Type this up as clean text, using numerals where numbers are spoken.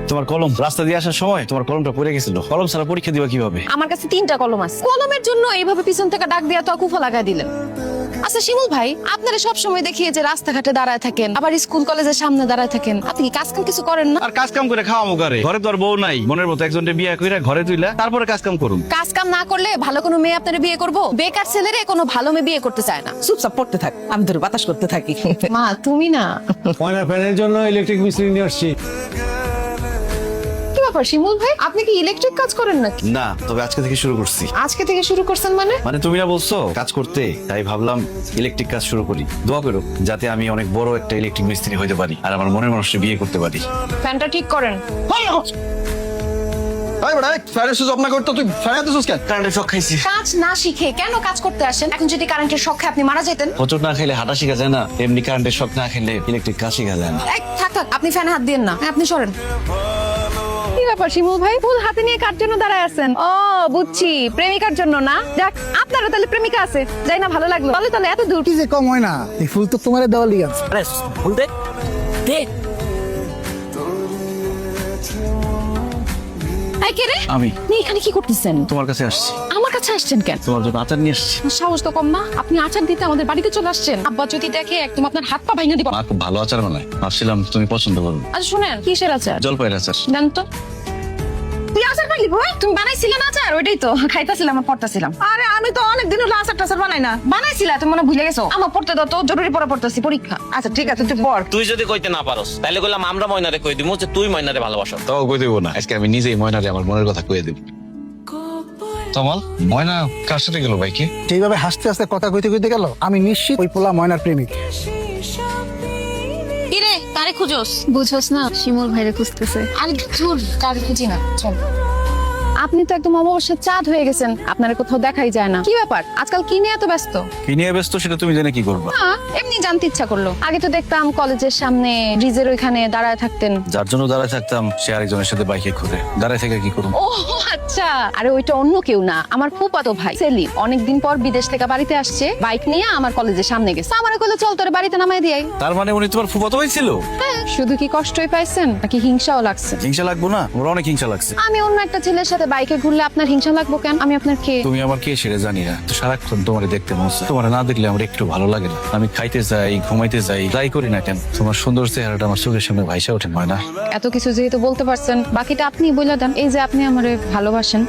তোমার কলম রাস্তা দিয়ে আসার সময় তোমার কলমটা পড়ে গেছিল। কলম ছাড়া পরীক্ষা দিবা কিভাবে? আমার কাছে 3টা কলম আছে। কলমের জন্য এইভাবে পিছন থেকে ডাক দিয়া তো কুফা লাগাই দিলেন। আচ্ছা শিমুল ভাই, আপনারা সব সময় দেখি যে রাস্তাঘাটে দাঁড়ায় থাকেন, আবার স্কুল কলেজের সামনে দাঁড়ায় থাকেন। আপনি কি কাজ কাম কিছু করেন না? আর কাজ কাম করে খাওয়া মুখারে, ঘরে তো আর বউ নাই। মনের মতো একজনকে বিয়ে করে ঘরে তুইলা তারপরে কাজ কাম করুন। কাজ কাম না করলে ভালো কোনো মেয়ে আপনারা বিয়ে করবো? বেকার ছেলেরে কোনো ভালো মেয়ে বিয়ে করতে চায় না। চুপচাপ পড়তে থাক, আমি ধরে বাতাস করতে থাকি। মা তুমি না। ময়না ফ্যানের জন্য ইলেকট্রিক মিস্ত্রি নিয়ে আসছি। কি ব্যাপার শিমুল ভাই, আপনি কি ইলেকট্রিক কাজ করেন নাকি? না, তবে আজকে থেকে শুরু করছি। আজকে থেকে শুরু করছেন মানে? মানে তুমি না বলছো কাজ করতে, তাই ভাবলাম ইলেকট্রিক কাজ শুরু করি। দোয়া করো যাতে আমি অনেক বড় একটা ইলেকট্রিক মিস্ত্রি হইতে পারি আর আমার মনের মানুষকে বিয়ে করতে পারি। ফ্যানটা ঠিক করেন। কারেন্টের শখ খাইছি। কাজ না শিখে কেন কাজ করতে আসেন? এখন যদি কারেন্টের শখে আপনি মারা যেতেন। হোঁচট না খেলে হাঁটা শিখা যায় না, এমনি কারেন্টের শখ না খেলে ইলেকট্রিক কাজ শিখা যায় না। এই, থাক থাক, আপনি ফ্যানে হাত দিয়েন না, আপনি সরেন। কি ব্যাপার শিমুল ভাই, ফুল হাতে নিয়ে কার জন্য দাঁড়ায় আছেন? ও বুঝছি, প্রেমিকার জন্য না। যাক, আপনারও তাহলে প্রেমিকা আছে, যাই না, ভালো লাগলো। তাহলে তাহলে এত দূর। কি যে কম হয় না, এই ফুল তো তোমার দেওয়া লিগে আছে। আরে ফুল দে দে। এই কে রে? আমি। আপনি এখানে কি করতেছেন? তোমার কাছে আসছি। আমার কাছে আসছেন কেন? তোমার জন্য আচার নিয়ে আসছি। সাহস তো কম না, আপনি আচার দিতে আমাদের বাড়িতে চলে আসছেন। আব্বা যদি দেখে একদম আপনার হাত পা ভাঙা দিব। মা খুব ভালো আচার বানায়, ভাবছিলাম তুমি পছন্দ করবে। আচ্ছা শুনেন, কিসের আচার? জলপাইয়ের আচার। দেন তো। তুই আচার পাইলি ভাই? তুমি বানাইছিলে না আচার? ওইটাই তো খাইতাছিলাম আর পড়তাছিলাম। আরে আমি তো অনেক দিন হলো আচার টাচার বানাই না। বানাইছিলা, তুমি মনে হয় ভুলে গেছো। আমার পড়তে দাও তো, জরুরি পড়া পড়তাছি, পরীক্ষা। আচ্ছা ঠিক আছে, তুই পড়। তুই যদি কইতে না পারস তাহলে কইলাম আমরা ময়নারে কই দিমু যে তুই ময়নারে ভালোবাসো। তাও কই দেবো না, আজকে আমি নিজেই ময়নারে আমার মনের কথা কয়ে দেব। তমাল, ময়না কার সাথে গেল ভাইকে? যেইভাবে হাসতে হাসতে কথা কইতে কইতে গেল, আমি নিশ্চিত ওই পোলা ময়নার প্রেমিক। কিরে, কারে খুঁজোস? বুঝোস না, শিমুল ভাইরে খুঁজতেছে। আরে চুল, কারে খুঁজি না, চল। আপনি তো একদম অমাবস্যার চাঁদ হয়ে গেছেন, আপনার কোথাও দেখাই যায় না। কি ব্যাপার, আজকাল কি নিয়ে এত ব্যস্ত? কি নিয়ে ব্যস্ত সেটা তুমি জেনে কি করবা? না, এমনি জানতে ইচ্ছা করলো। আগে তো দেখতাম কলেজের সামনে ব্রিজের ওইখানে দাঁড়ায় থাকতেন। যার জন্য দাঁড়ায় থাকতাম সে আরেকজনের সাথে বাইকে ঘুরে, দাঁড়ায় থেকে কি করবো? ও আচ্ছা, আরে ওইটা অন্য কেউ না, আমার ফুফাতো ভাই সেলিম। অনেকদিন পর বিদেশ থেকে বাড়িতে আসছে, বাইক নিয়ে আমার কলেজের সামনে গেছে। আমার কইলো চল তোরে বাড়িতে নামাই দিই। তার মানে উনি তোমার ফুফাতো ভাই ছিল? হ্যাঁ, শুধু কি কষ্টই পাইছেন নাকি হিংসাও লাগছে? হিংসা লাগবো না? ওর অনেক হিংসা লাগছে। আমি অন্য একটা ছেলের সাথে বাইকে ঘুরলে আপনার হিংসা লাগবো কেন? আমি আপনার কে? তুমি আমার কে সেটা জানি না, তো সারাক্ষণ তোমার দেখতে মন চায়। তোমার না দেখলে আমার একটু ভালো লাগে না। আমি খাইতে যাই, ঘুমাইতে যাই, যাই করি না কেন, তোমার সুন্দর চেহারাটা আমার চোখের সামনে ভাইসা ওঠে। ময়না, এত কিছু যেহেতু বলতে পারছেন, বাকিটা আপনি বলে দেন। এই যে আপনি আমারে ভালোবাসেন,